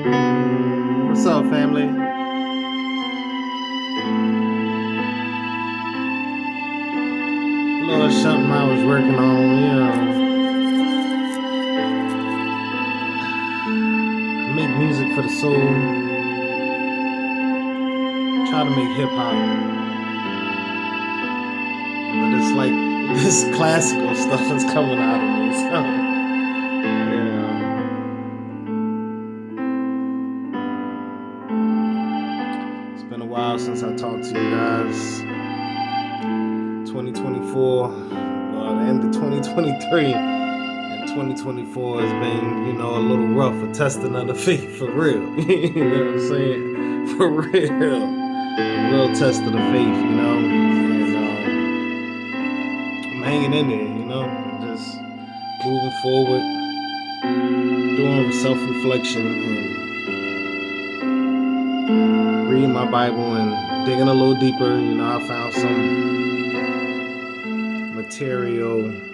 What's up, family? A little something I was working on, I make music for the soul. Try to make hip hop, but it's like this classical stuff is coming out of me. So, yeah. It's been a while since I talked to you guys. 2024, well, the end of 2023 and 2024 has been, a little rough, a testing of the faith, for real. You know what I'm saying? For real. A real test of the faith, and I'm hanging in there, just moving forward, doing self-reflection and reading my Bible and digging a little deeper. I found some material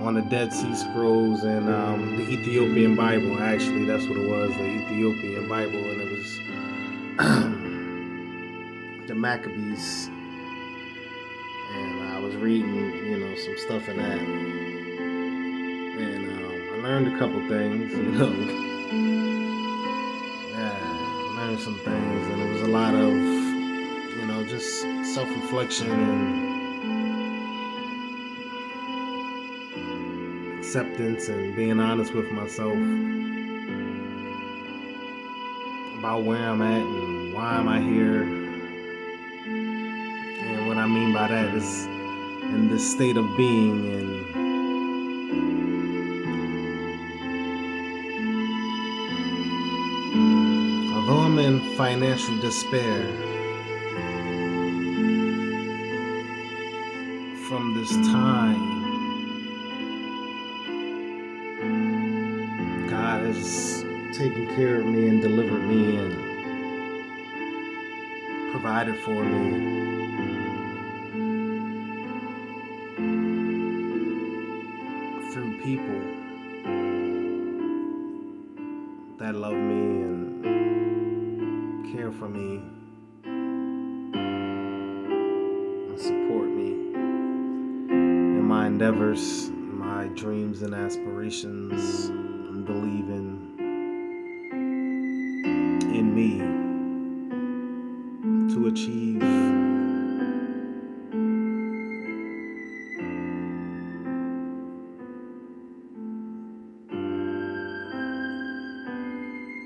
on the Dead Sea Scrolls and the Ethiopian Bible. Actually, that's what it was, the Ethiopian Bible, and it was the Maccabees. And I was reading, some stuff in that, and I learned a couple things. Yeah, I learned some things, and it was a lot of, just self-reflection and acceptance and being honest with myself about where I'm at and why am I here. And what I mean by that is in this state of being, and although I'm in financial despair from this time, God has taken care of me and delivered me and provided for me. Through people that love me and care for me and support me in my endeavors, my dreams and aspirations, and believing in me to achieve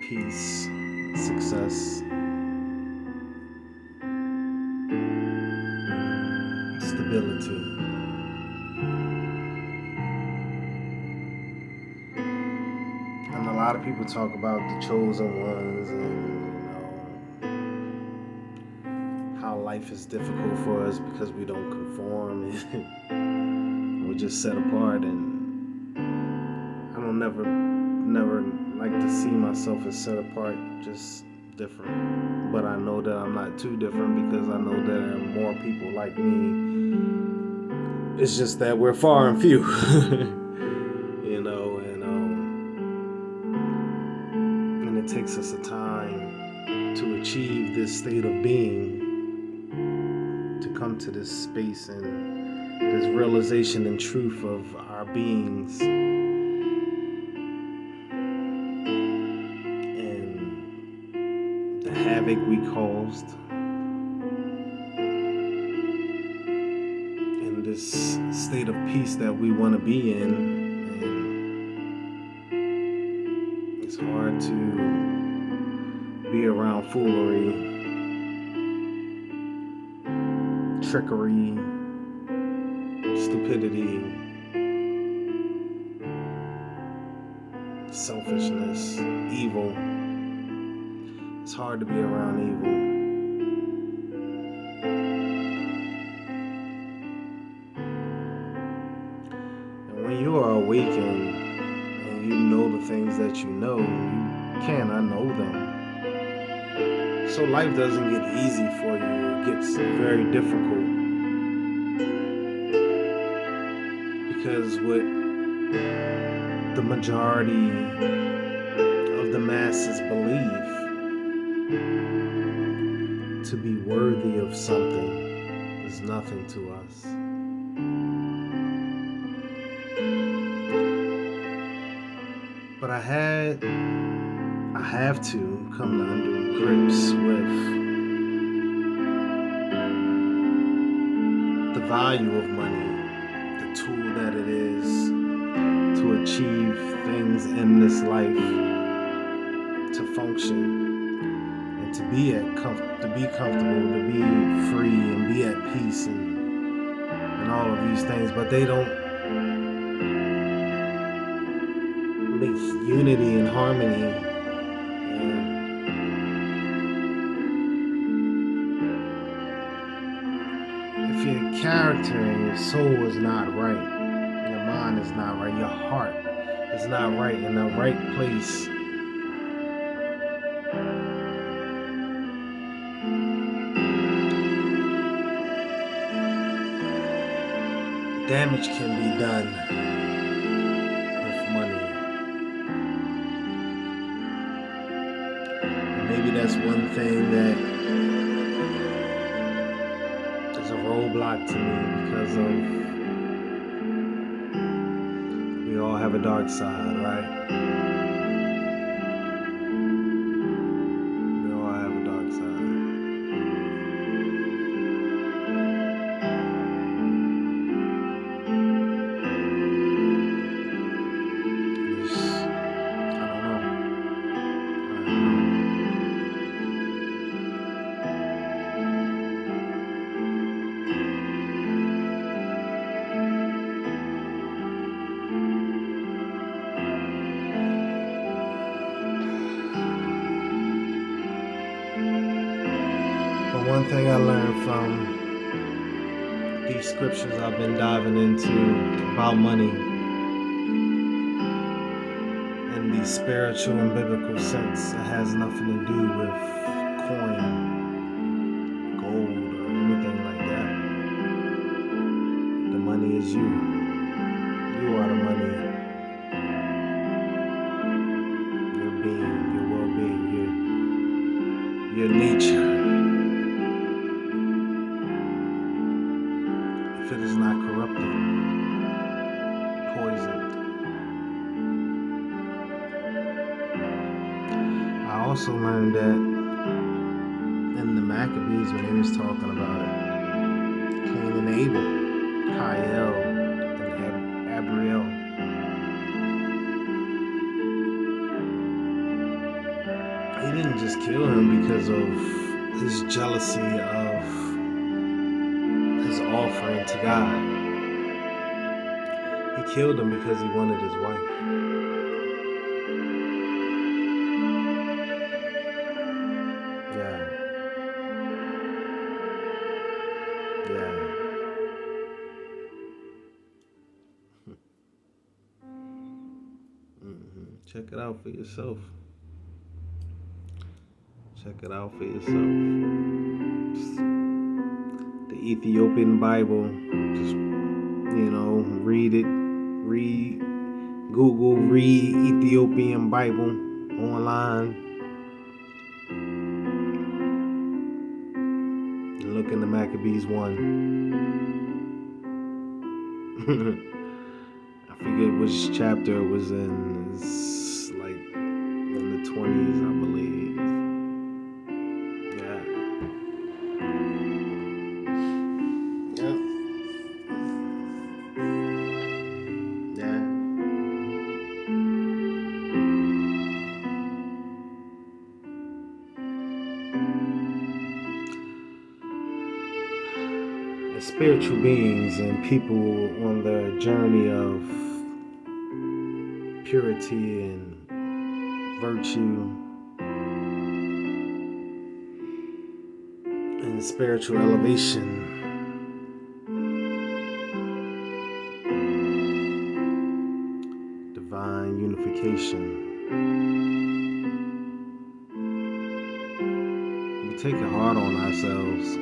peace, success, stability. And a lot of people talk about the chosen ones and how life is difficult for us because we don't conform and we're just set apart. And I don't never like to see myself as set apart, just different. But I know that I'm not too different because I know that there are more people like me. It's just that we're far and few. And it takes us a time to achieve this state of being, to come to this space and this realization and truth of our beings. The havoc we caused, and this state of peace that we want to be in. And it's hard to be around foolery, trickery, stupidity, selfishness, evil. It's hard to be around evil. And when you are awakened and you know the things that you know, you cannot know them. So life doesn't get easy for you. It gets very difficult. Because what the majority of the masses believe to be worthy of something is nothing to us. But I have to come to under grips with the value of money, the tool that it is to achieve things in this life, to function, and to be comfortable, to be free, and be at peace, and all of these things. But they don't make unity and harmony. And if your character and your soul is not right, your mind is not right, your heart is not right, in the right place, damage can be done with money. And maybe that's one thing that is a roadblock to me, because of we all have a dark side, right? We all have a dark side. One thing I learned from these scriptures I've been diving into about money in the spiritual and biblical sense, it has nothing to do with coin, gold, or anything like that. The money is you. You are the money. Your being, your well-being, your nature. If it is not corrupted, poisoned. I also learned that in the Maccabees, when they was talking about it, Cain and Abel, Kael and Abriel, he didn't just kill him because of his jealousy of his offering to God. He killed him because he wanted his wife. Yeah. Check it out for yourself. Check it out for yourself. The Ethiopian Bible. Just, read it. Google Ethiopian Bible online. And look in the Maccabees 1. I forget which chapter it was in. It's like in the 20s, I believe. As spiritual beings and people on their journey of purity and virtue and spiritual elevation, divine unification, we take it hard on ourselves.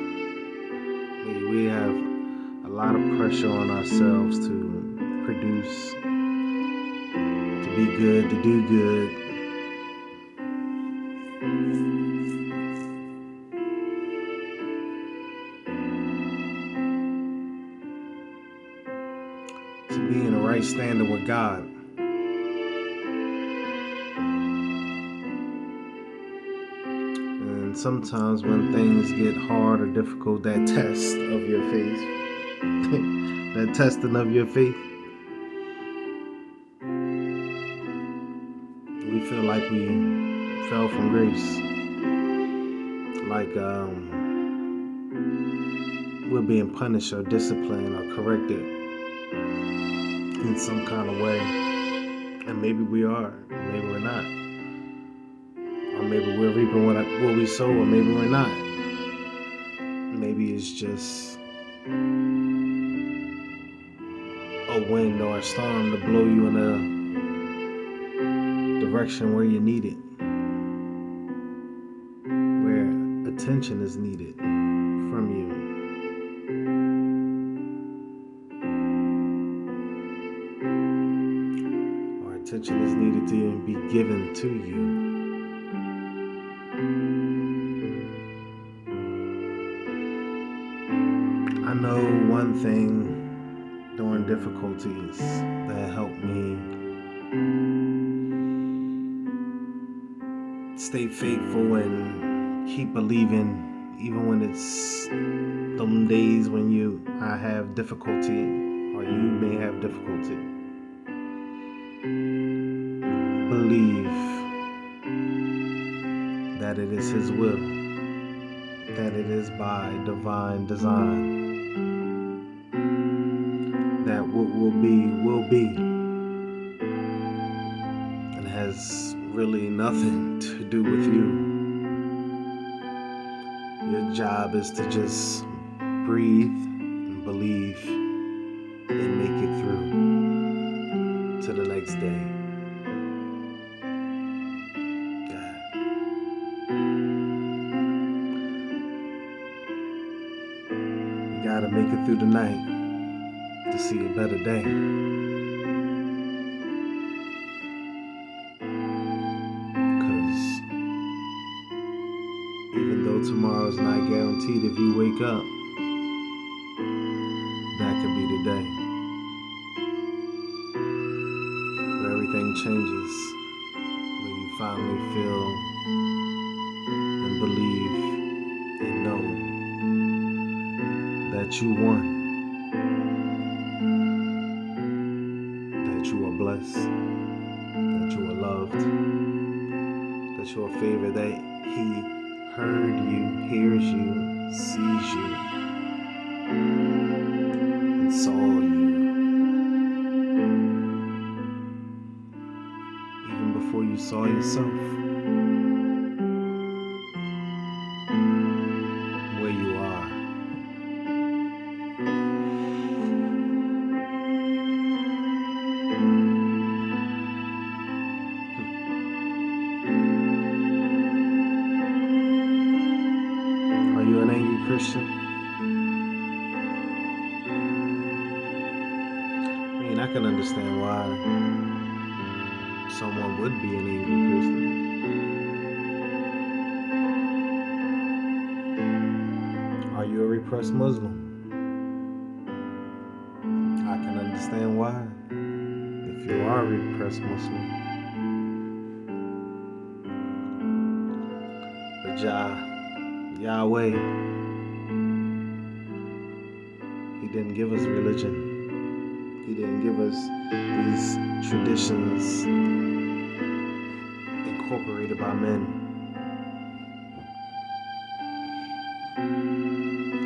We have a lot of pressure on ourselves to produce, to be good, to do good. right standing with God. And sometimes when things get hard or difficult, that test of your faith, that testing of your faith, we feel like we fell from grace. Like we're being punished or disciplined or corrected in some kind of way. And maybe we are, maybe we're not. Or maybe we're reaping what we sow, or maybe we're not. Maybe it's just a wind or a storm to blow you in a direction where you need it, where attention is needed from you. Or attention is needed to be given to you. I know one thing during difficulties that helped me stay faithful and keep believing, even when it's them days when I have difficulty, or you may have difficulty. Believe that it is His will, that it is by divine design, that what will be, and has really nothing to do with you. Your job is to just breathe and believe and make it through to the next day. You gotta make it through the night to see a better day. Because even though tomorrow's not guaranteed, if you wake up, that could be the day where everything changes, where you finally feel and believe and know that you won, that you are blessed, that you are loved, that you are favored, that He heard you, hears you, sees you, and saw you, even before you saw yourself, where you are. Are you an angry Christian? I can understand why someone would be an angry Christian. Are you a repressed Muslim? I can understand why, if you are a repressed Muslim. But Yahweh, He didn't give us religion. He didn't give us these traditions incorporated by men.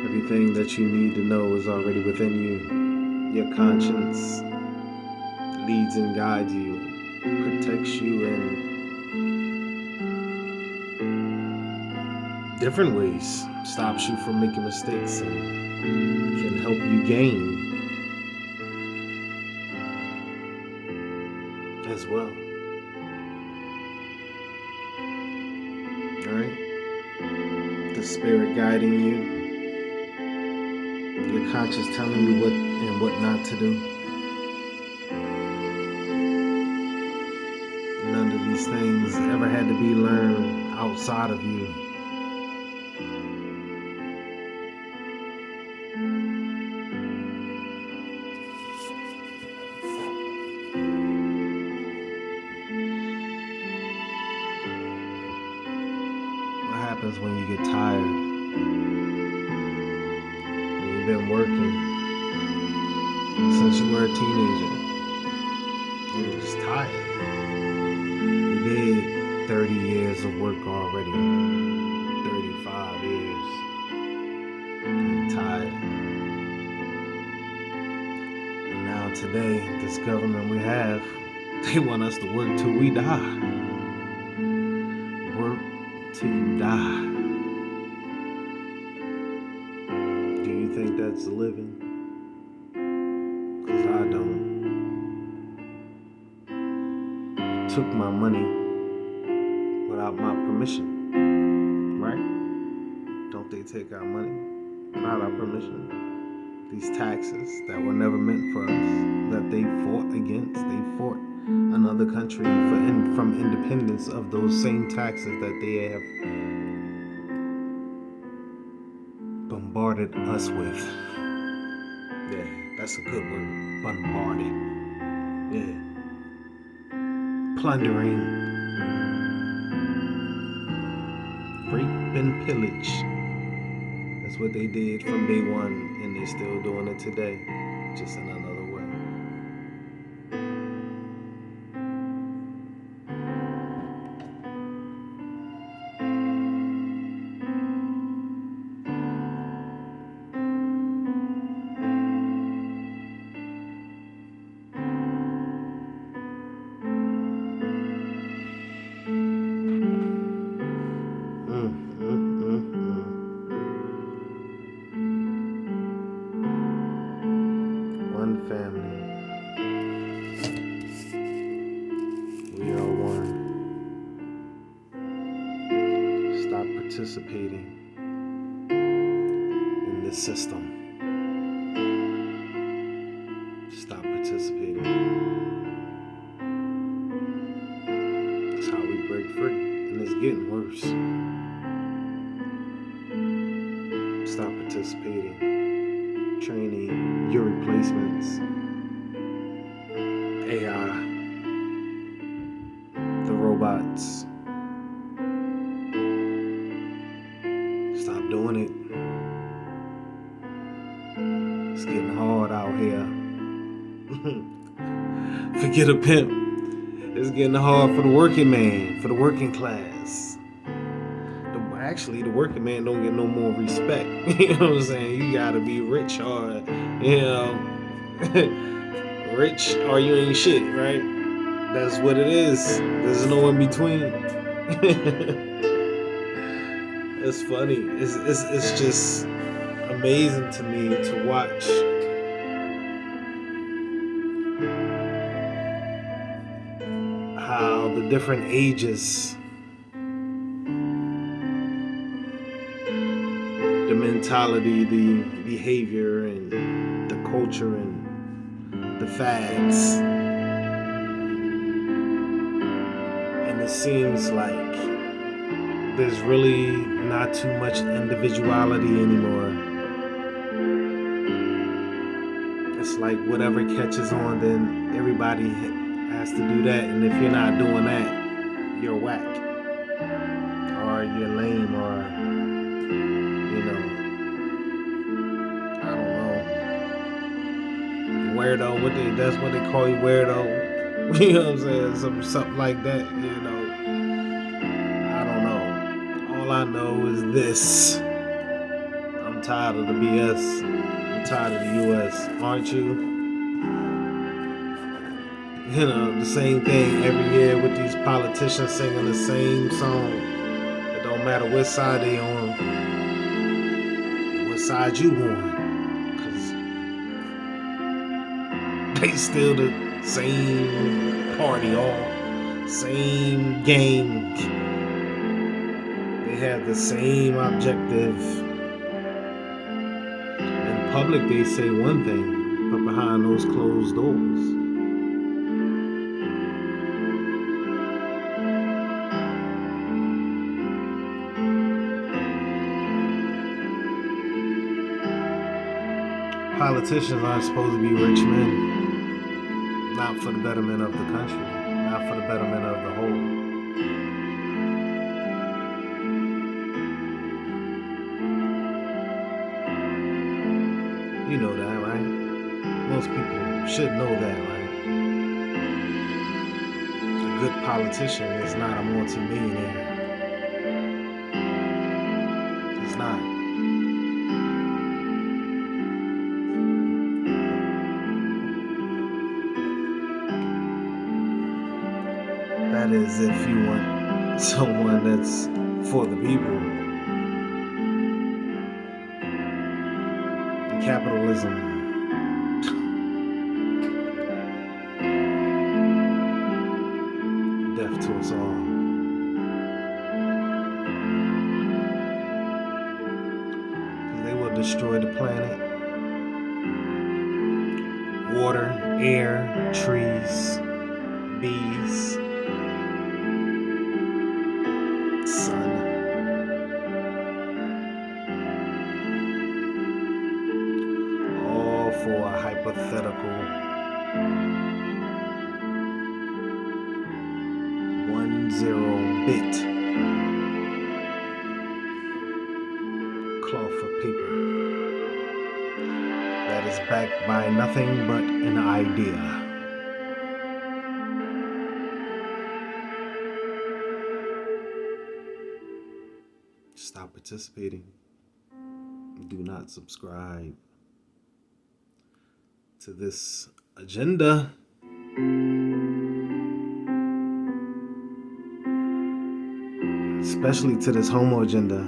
Everything that you need to know is already within you. Your conscience leads and guides you, protects you in different ways, stops you from making mistakes, and can help you gain as well. Alright? The Spirit guiding you, your conscience telling you what and what not to do. None of these things ever had to be learned outside of you. happens when you get tired. When you've been working since you were a teenager. You're just tired. You did 30 years of work already. 35 years. You're tired. And now today, this government we have, they want us to work till we die. Work till you die. Do you think that's living? Because I don't. Took my money without my permission, right? Don't they take our money without our permission? These taxes that were never meant for us, that they fought against, they fought another country from independence of those same taxes that they have bombarded us with. Yeah, that's a good word. Bombarded. Yeah. Plundering. Rape and pillage. That's what they did from day one, and they're still doing it today, just in another way. One family. We are one. Stop participating in this system. Stop participating. That's how we break free. And it's getting worse. Stop participating. Training your replacements. AI. The robots. Stop doing it. It's getting hard out here. Forget a pimp. It's getting hard for the working man, for the working class. Actually, the working man don't get no more respect. You know what I'm saying? You gotta be rich or, rich or you ain't shit, right? That's what it is. There's no in between. It's funny. It's just amazing to me to watch how the different ages, the mentality, the behavior, and the culture, and the fads. And it seems like there's really not too much individuality anymore. It's like whatever catches on, then everybody has to do that. And if you're not doing that, you're whack. Or you're lame, or I don't know, weirdo. That's what they call you, weirdo. You know what I'm saying? Something like that. I don't know. All I know is this: I'm tired of the BS. I'm tired of the US. Aren't you? The same thing every year with these politicians singing the same song. It don't matter what side they on, what side you on. They still the same party, all same game. They have the same objective. In public, they say one thing, but behind those closed doors. Politicians aren't supposed to be rich men. Not for the betterment of the country, not for the betterment of the whole. You know that, right? Most people should know that, right? A good politician is not a multimillionaire. He's not. That is if you want someone that's for the people. Capitalism. Death to us all. They will destroy the planet. Water, air, trees, bees, sun. All for a hypothetical 10-bit cloth of paper that is backed by nothing but an idea. Stop participating. Do not subscribe to this agenda. Especially to this homo agenda.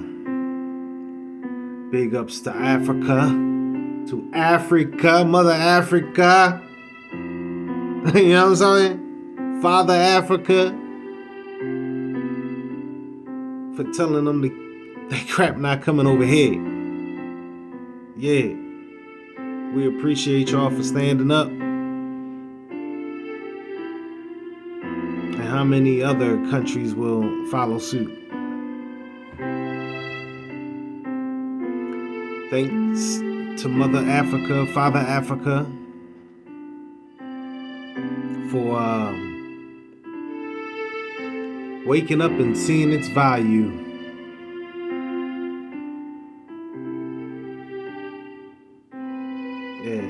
Big ups to Africa. To Africa, Mother Africa. You know what I'm saying? Father Africa. For telling them that crap not coming over here. Yeah. We appreciate y'all for standing up. And how many other countries will follow suit? Thanks to Mother Africa, Father Africa, for waking up and seeing its value. Yeah.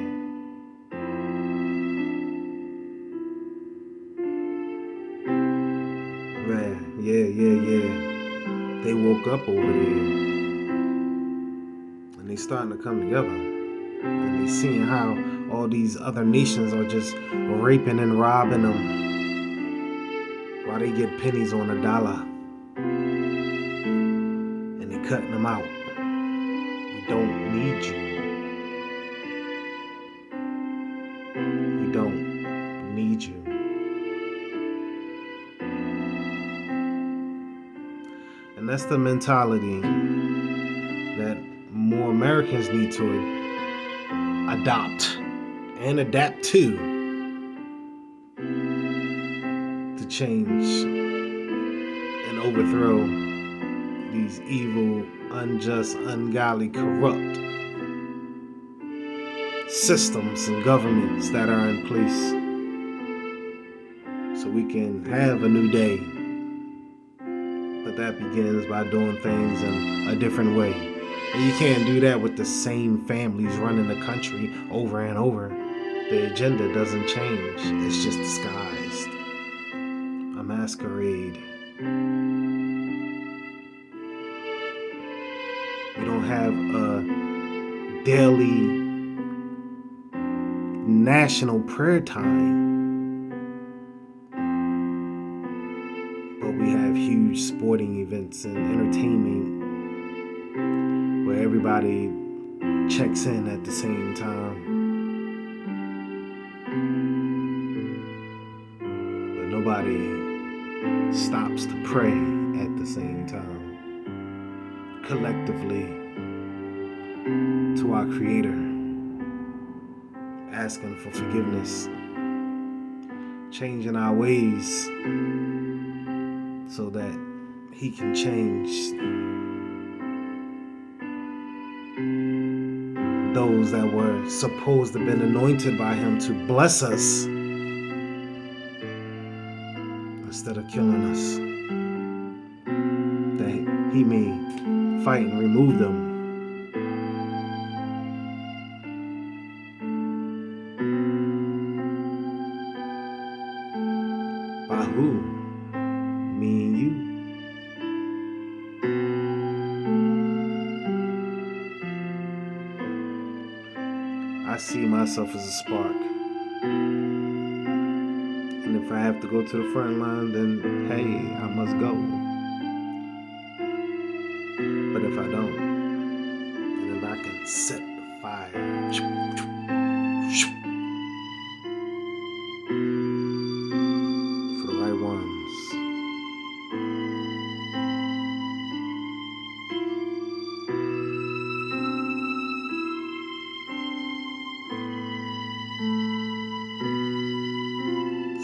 Man, yeah. They woke up over there. And they starting to come together. And they seeing how all these other nations are just raping and robbing them while they get pennies on a dollar. And they cutting them out. We don't need you. We don't need you. And that's the mentality that more Americans need to adopt and adapt to change and overthrow these evil, unjust, ungodly, corrupt systems and governments that are in place, so we can have a new day. But that begins by doing things in a different way. And you can't do that with the same families running the country over and over. The agenda doesn't change. It's just disguised. A masquerade. We don't have a daily national prayer time. But we have huge sporting events and entertainment where everybody checks in at the same time. But nobody stops to pray at the same time. Collectively to our Creator, asking for forgiveness, changing our ways so that He can change those that were supposed to have been anointed by Him to bless us instead of killing us, that He may fight and remove them. see myself as a spark. And if I have to go to the front line, then hey, I must go. But if I don't, and if I can set the fire for the right ones,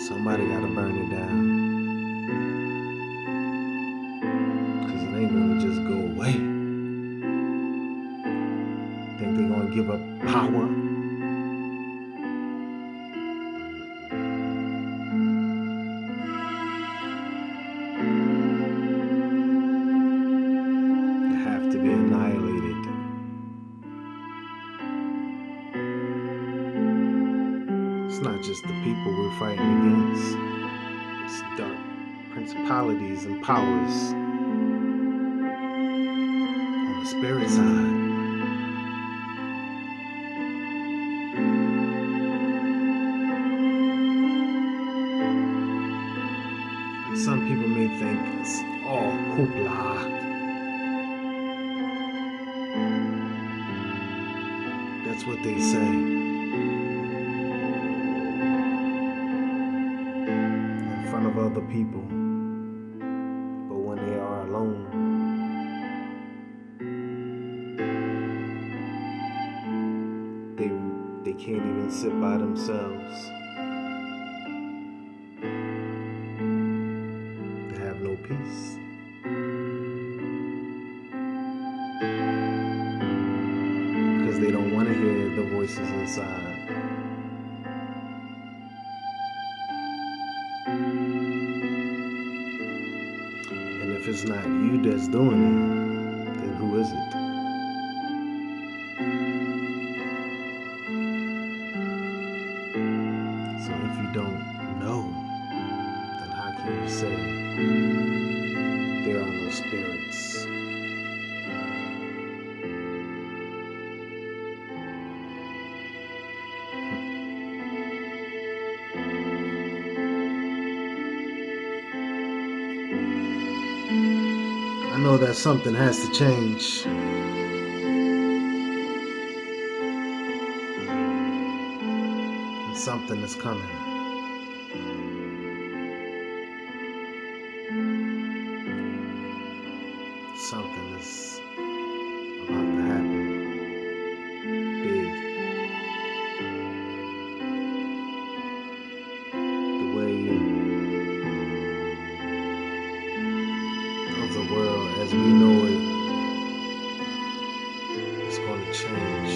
somebody gotta burn it down. Cause it ain't gonna just go away. Think they're gonna give up power? They have to be annihilated. It's not just the people we're fighting against. It's dark principalities and powers on the spirit side. And some people may think it's all hoopla. That's what they say. Of other people, but when they are alone, they can't even sit by themselves. They have no peace. Because they don't want to hear the voices inside. If it's not you that's doing it, then who is it? So if you don't know, then how can you say there are no spirits? I know that something has to change. And something is coming. Something is about to happen. Big. The way of the world as we know it is going to change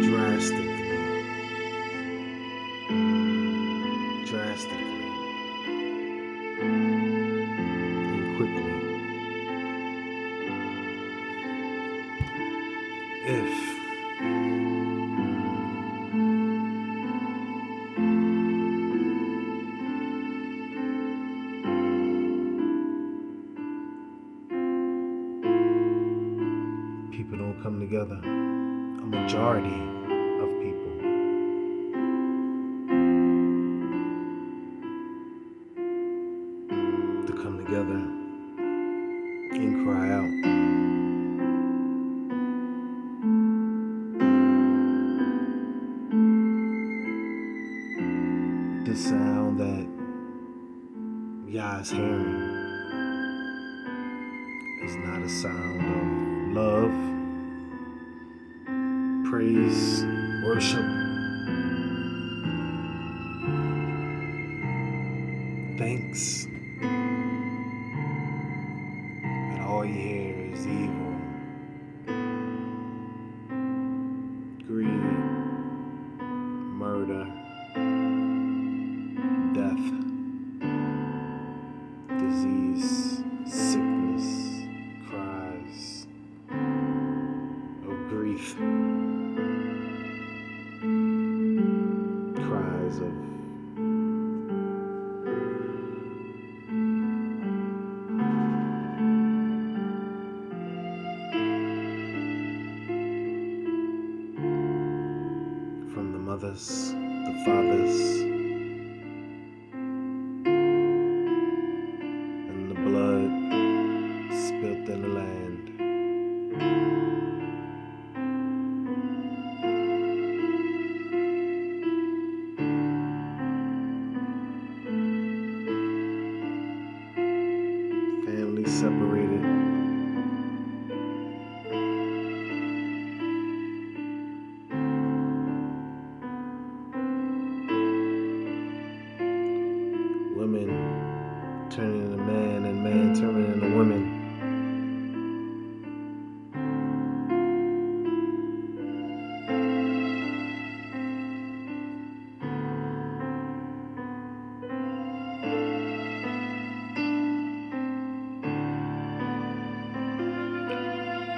drastically and quickly if people don't come together. A majority of people to come together and cry out. The sound that Yah's hearing is not a sound of love, praise, worship, thanks. And all you hear is evil, greed, murder, death, disease, sickness, cries of grief, cries of from the mothers, the fathers, and the blood spilt in the land. Families separated. Women turning into man and man turning into women.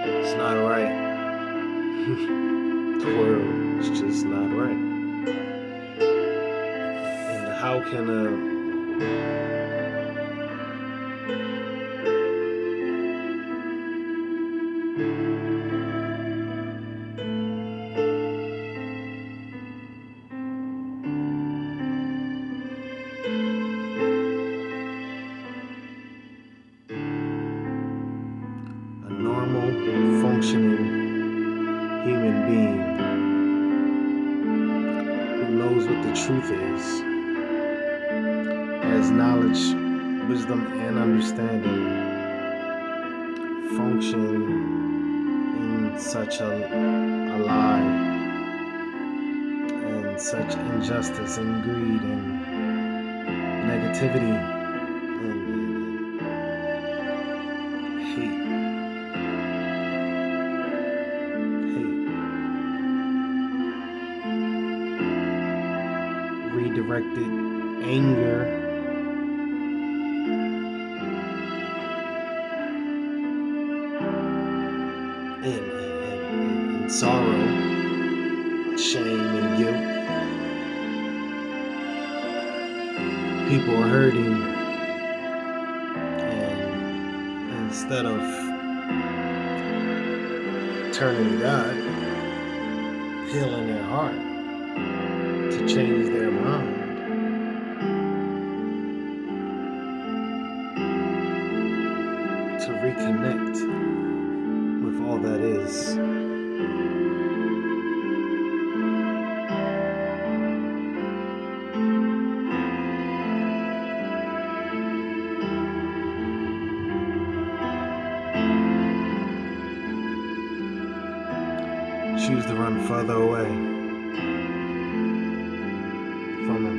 It's not right. The world is just not right. And how can a normal, functioning human being who knows what the truth is, has knowledge, wisdom, and understanding, function in such a lie and such injustice and greed and negativity and hate. Redirected anger and sorrow, shame and guilt. People are hurting, and instead of turning to God, healing their heart to change their mind, to reconnect with all that is. Choose to run further away from Him.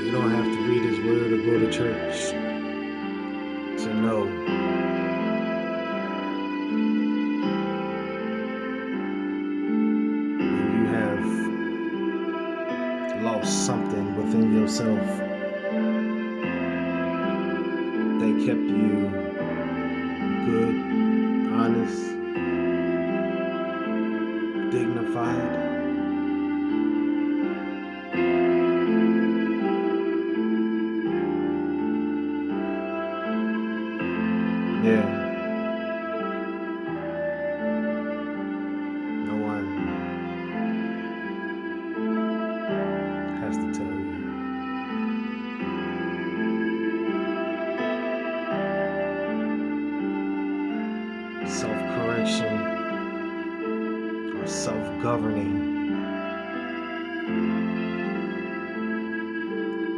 You don't have to read His Word or go to church to know when you have lost something within yourself that kept you good, honest, dignified. Yeah. No one has to tell you. Self-correction or self-governing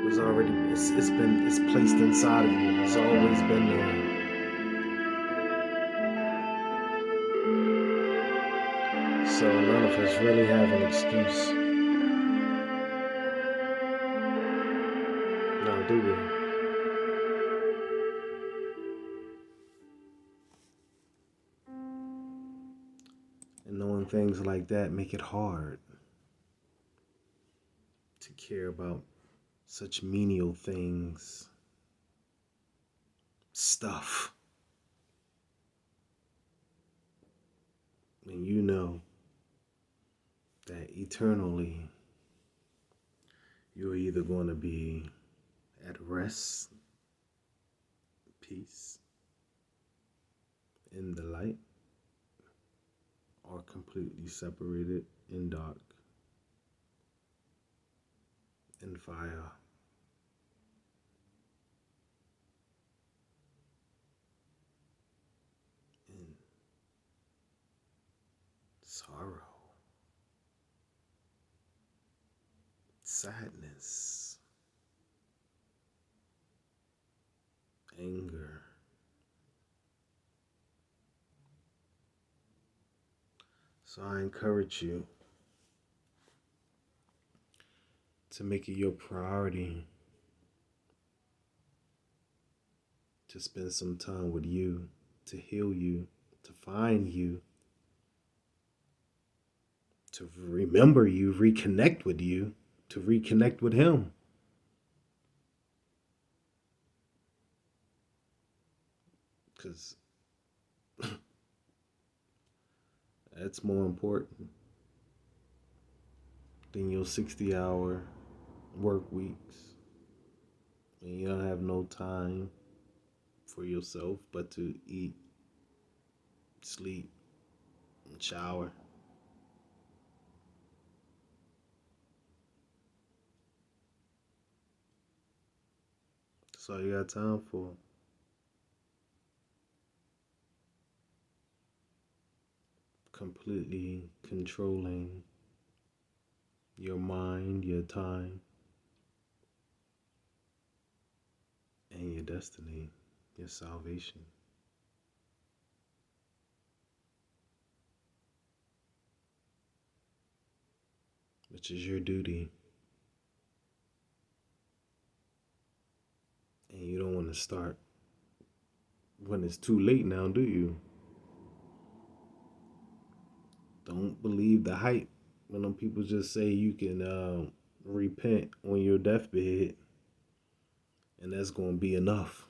was already, it's placed inside of you. It's always been there. So none of us really have an excuse. No, do we? And knowing things like that make it hard to care about such menial things, stuff. And you know that eternally you're either going to be at rest peace in the light, or completely separated in dark, in fire, in sorrow, sadness, anger. So I encourage you to make it your priority to spend some time with you, to heal you, to find you, to remember you, reconnect with you, to reconnect with him. Because that's more important than your 60-hour work weeks. And you don't have no time for yourself but to eat, sleep, and shower. That's all you got time for. Completely controlling your mind, your time, and your destiny, your salvation, which is your duty. And you don't want to start when it's too late now, do you? Don't believe the hype when them people just say you can repent on your deathbed and that's going to be enough.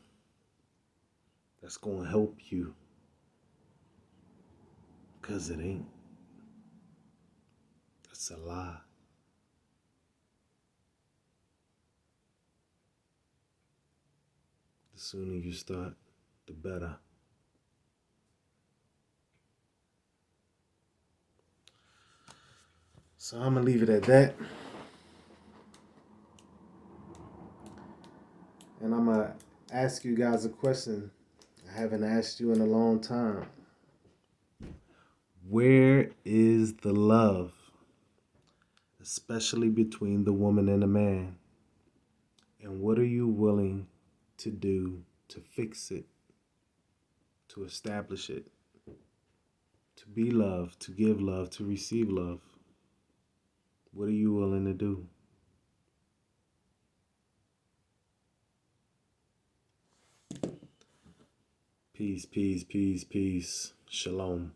That's going to help you. Because it ain't. That's a lie. The sooner you start, the better. So I'm going to leave it at that. And I'm going to ask you guys a question I haven't asked you in a long time. Where is the love, especially between the woman and the man? And what are you willing to do to fix it, to establish it, to be loved, to give love, to receive love? What are you willing to do? Peace, peace, peace, peace. Shalom.